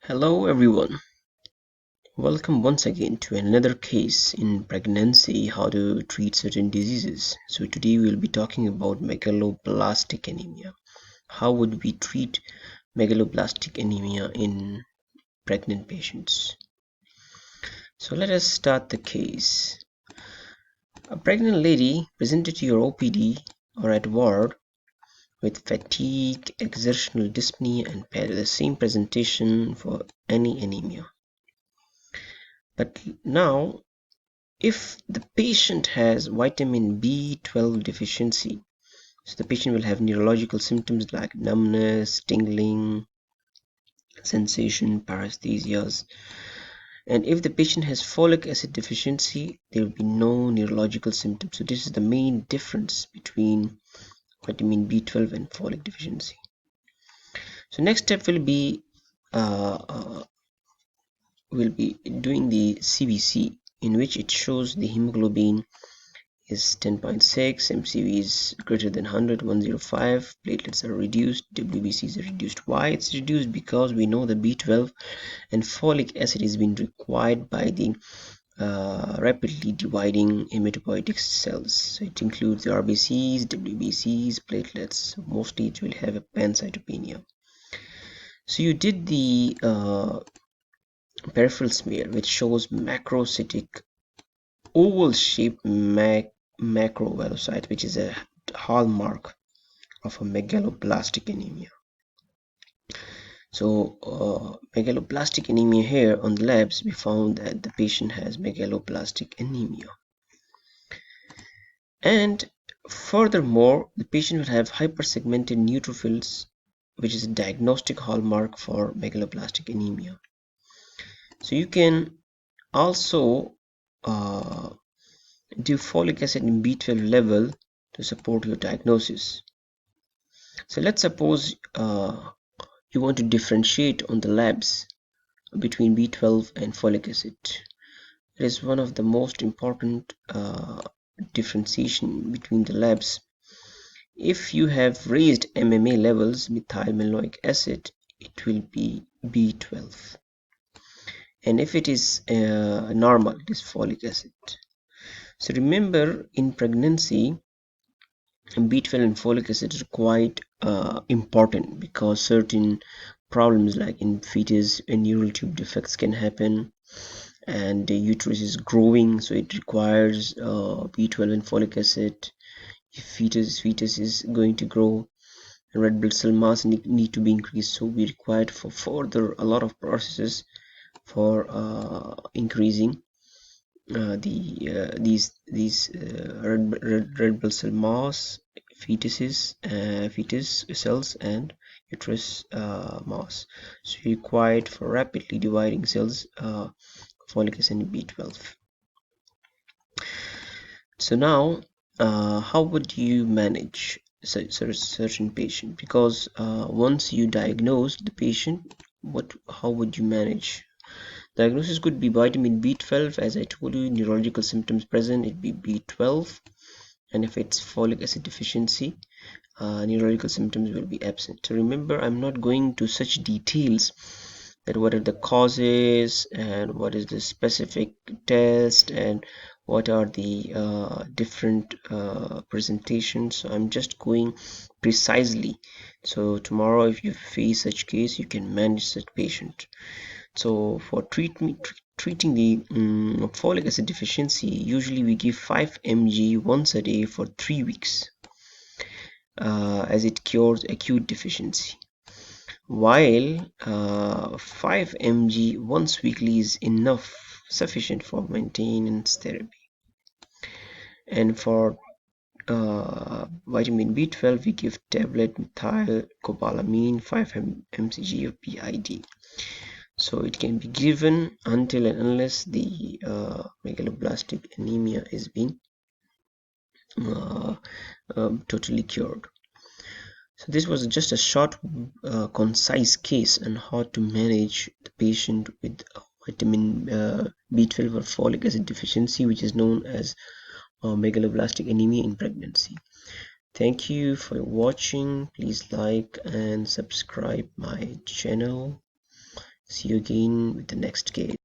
Hello everyone, welcome once again to another case in pregnancy, how to treat certain diseases. So today we'll be talking about megaloblastic anemia. How would we treat megaloblastic anemia in pregnant patients? So let us start the case. A pregnant lady presented to your OPD or at ward with fatigue, exertional dyspnea and the same presentation for any anemia. But now if the patient has vitamin B12 deficiency, so the patient will have neurological symptoms like numbness, tingling, sensation, paresthesias. And if the patient has folic acid deficiency, there will be no neurological symptoms. So this is the main difference between vitamin B12 and folic deficiency. So next step will be doing the CBC, in which it shows the hemoglobin is 10.6, MCV is greater than 100, 105, platelets are reduced, WBCs are reduced. Why it's reduced? Because we know the B12 and folic acid is being required by the rapidly dividing hematopoietic cells. So it includes the RBCs, WBCs, platelets. Mostly it will have a pancytopenia. So you did the peripheral smear, which shows macrocytic oval-shaped macrovalocyte, which is a hallmark of a megaloblastic anemia. So megaloblastic anemia, here on the labs we found that the patient has megaloblastic anemia, and furthermore the patient will have hypersegmented neutrophils, which is a diagnostic hallmark for megaloblastic anemia. So you can also do folic acid in B12 level to support your diagnosis. So let's suppose you want to differentiate on the labs between B12 and folic acid. It is one of the most important differentiation between the labs. If you have raised MMA levels, methylmalonic acid, it will be B12, and if it is normal, it is folic acid. So remember, in pregnancy, B12 and folic acid are quite important, because certain problems like in fetus and neural tube defects can happen, and the uterus is growing, so it requires B12 and folic acid. If fetus is going to grow, red blood cell mass need to be increased, so we required for further a lot of processes for increasing these red blood cell mass, fetus cells and uterus mass. So required for rapidly dividing cells, folic acid and B12. So now how would you manage certain patient? Because once you diagnose the patient, how would you manage? Diagnosis could be vitamin B12, as I told you, neurological symptoms present, it be B12, and if it's folic acid deficiency, neurological symptoms will be absent. So remember, I'm not going to such details that what are the causes and what is the specific test and what are the different presentations. So I'm just going precisely, so tomorrow if you face such case, you can manage such patient. So for treating the folic acid deficiency, usually we give 5 mg once a day for 3 weeks, as it cures acute deficiency, while 5 mg once weekly is sufficient for maintenance therapy. And for vitamin B12, we give tablet methylcobalamin 5 mcg of BID. So it can be given until and unless the megaloblastic anemia is being totally cured. So this was just a short concise case on how to manage the patient with vitamin B12 or folic acid deficiency, which is known as megaloblastic anemia in pregnancy. Thank you for watching. Please like and subscribe my channel. See you again with the next case.